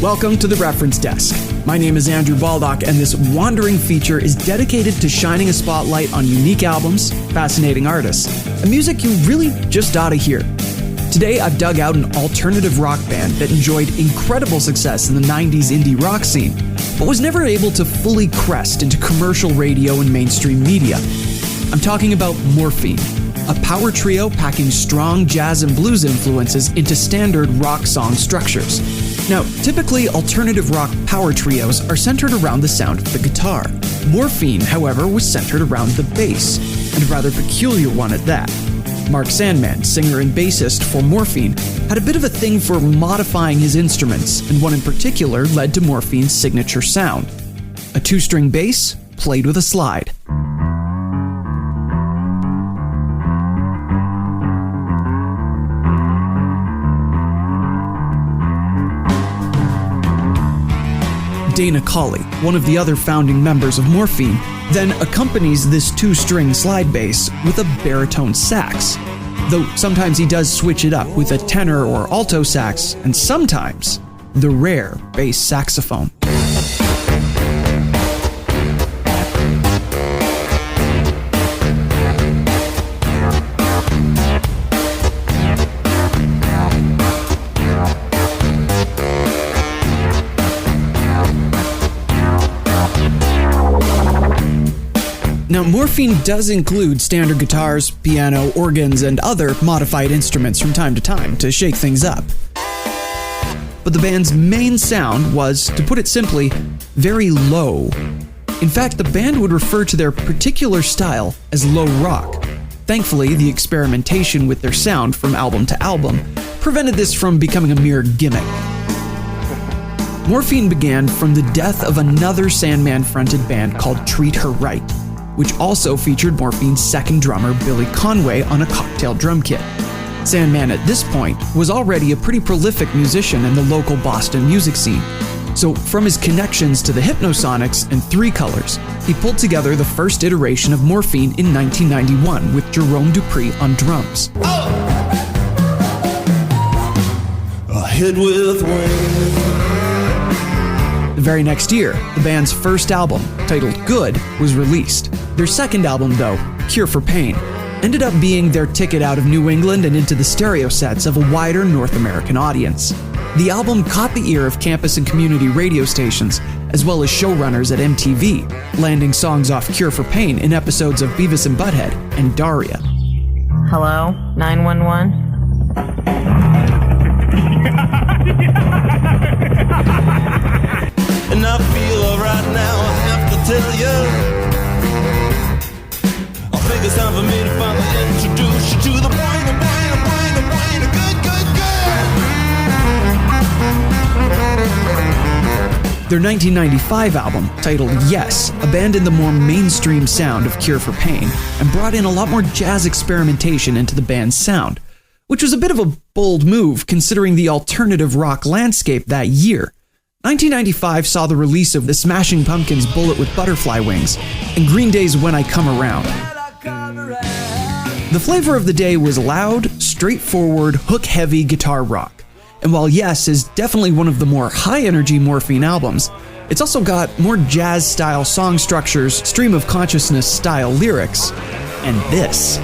Welcome to the Reference Desk. My name is Andrew Baldock, and this wandering feature is dedicated to shining a spotlight on unique albums, fascinating artists, and music you really just ought to hear. Today, I've dug out an alternative rock band that enjoyed incredible success in the 90s indie rock scene, but was never able to fully crest into commercial radio and mainstream media. I'm talking about Morphine, a power trio packing strong jazz and blues influences into standard rock song structures. Now, typically, alternative rock power trios are centered around the sound of the guitar. Morphine, however, was centered around the bass, and a rather peculiar one at that. Mark Sandman, singer and bassist for Morphine, had a bit of a thing for modifying his instruments, and one in particular led to Morphine's signature sound: a two-string bass played with a slide. Dana Colley, one of the other founding members of Morphine, then accompanies this two-string slide bass with a baritone sax, though sometimes he does switch it up with a tenor or alto sax, and sometimes the rare bass saxophone. Now, Morphine does include standard guitars, piano, organs, and other modified instruments from time to shake things up. But the band's main sound was, to put it simply, very low. In fact, the band would refer to their particular style as low rock. Thankfully, the experimentation with their sound from album to album prevented this from becoming a mere gimmick. Morphine began from the death of another Sandman-fronted band called Treat Her Right, which also featured Morphine's second drummer Billy Conway on a cocktail drum kit. Sandman at this point was already a pretty prolific musician in the local Boston music scene, so from his connections to the Hypnosonics and Three Colors, he pulled together the first iteration of Morphine in 1991 with Jerome Dupree on drums. A hit with wings. The very next year, the band's first album, titled Good, was released. Their second album, though, Cure for Pain, ended up being their ticket out of New England and into the stereo sets of a wider North American audience. The album caught the ear of campus and community radio stations, as well as showrunners at MTV, landing songs off Cure for Pain in episodes of Beavis and Butthead and Daria. Hello, 911? And I feel right now, I have to tell you, I think it's time for me to finally introduce you to the point, good. Their 1995 album, titled Yes, abandoned the more mainstream sound of Cure for Pain and brought in a lot more jazz experimentation into the band's sound, which was a bit of a bold move considering the alternative rock landscape that year. 1995 saw the release of the Smashing Pumpkins' Bullet with Butterfly Wings and Green Day's When I Come Around. The flavor of the day was loud, straightforward, hook-heavy guitar rock. And while Yes is definitely one of the more high-energy Morphine albums, it's also got more jazz-style song structures, stream-of-consciousness-style lyrics, and this.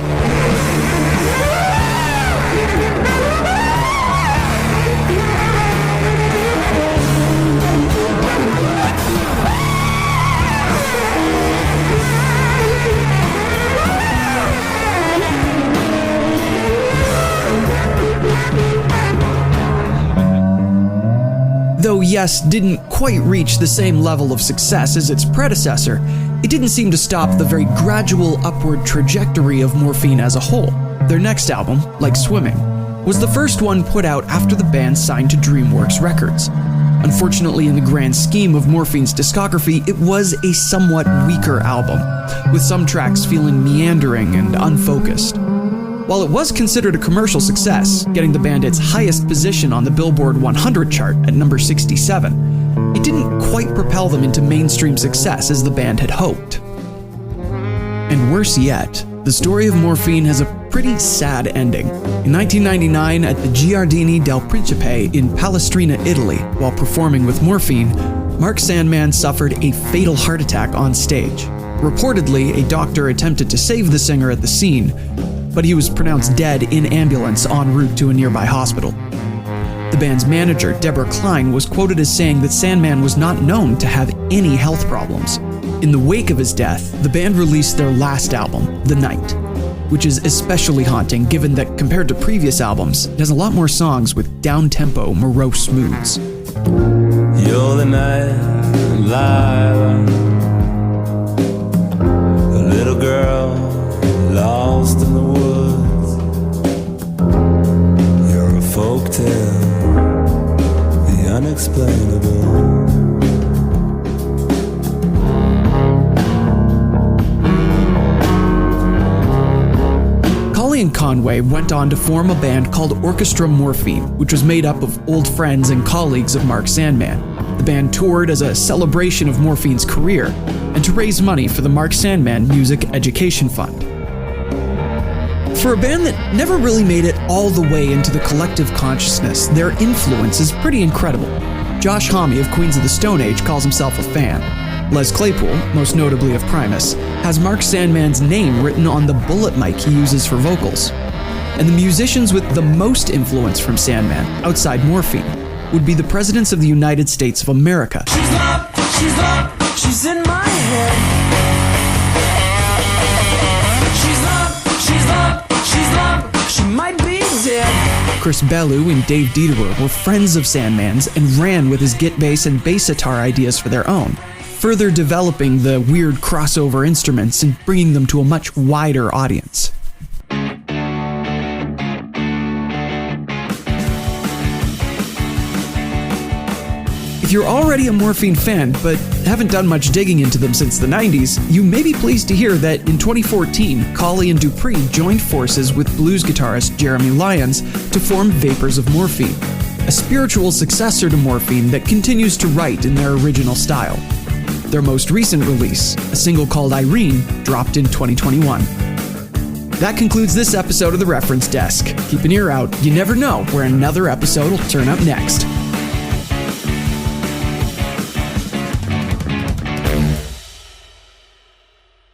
Though Yes didn't quite reach the same level of success as its predecessor, it didn't seem to stop the very gradual upward trajectory of Morphine as a whole. Their next album, Like Swimming, was the first one put out after the band signed to DreamWorks Records. Unfortunately, in the grand scheme of Morphine's discography, it was a somewhat weaker album, with some tracks feeling meandering and unfocused. While it was considered a commercial success, getting the band its highest position on the Billboard 100 chart at number 67, it didn't quite propel them into mainstream success as the band had hoped. And worse yet, the story of Morphine has a pretty sad ending. In 1999, at the Giardini del Principe in Palestrina, Italy, while performing with Morphine, Mark Sandman suffered a fatal heart attack on stage. Reportedly, a doctor attempted to save the singer at the scene, but he was pronounced dead in ambulance en route to a nearby hospital. The band's manager, Deborah Klein, was quoted as saying that Sandman was not known to have any health problems. In the wake of his death, the band released their last album, The Night, which is especially haunting given that compared to previous albums, it has a lot more songs with down-tempo, morose moods. You're the night light, a little girl lost in the woods. You're a folktale, the unexplainable. And Conway went on to form a band called Orchestra Morphine, which was made up of old friends and colleagues of Mark Sandman. The band toured as a celebration of Morphine's career and to raise money for the Mark Sandman Music Education Fund. For a band that never really made it all the way into the collective consciousness, their influence is pretty incredible. Josh Homme of Queens of the Stone Age calls himself a fan. Les Claypool, most notably of Primus, has Mark Sandman's name written on the bullet mic he uses for vocals. And the musicians with the most influence from Sandman, outside Morphine, would be the presidents of the United States of America. She's up, she's in my head. She's up, she might be dead. Chris Bellew and Dave Dederer were friends of Sandman's and ran with his git bass and bass guitar ideas for their own, further developing the weird crossover instruments and bringing them to a much wider audience. If you're already a Morphine fan but haven't done much digging into them since the 90s, you may be pleased to hear that in 2014, Colley and Dupree joined forces with blues guitarist Jeremy Lyons to form Vapors of Morphine, a spiritual successor to Morphine that continues to write in their original style. Their most recent release, a single called Irene, dropped in 2021. That concludes this episode of The Reference Desk. Keep an ear out, you never know where another episode will turn up next.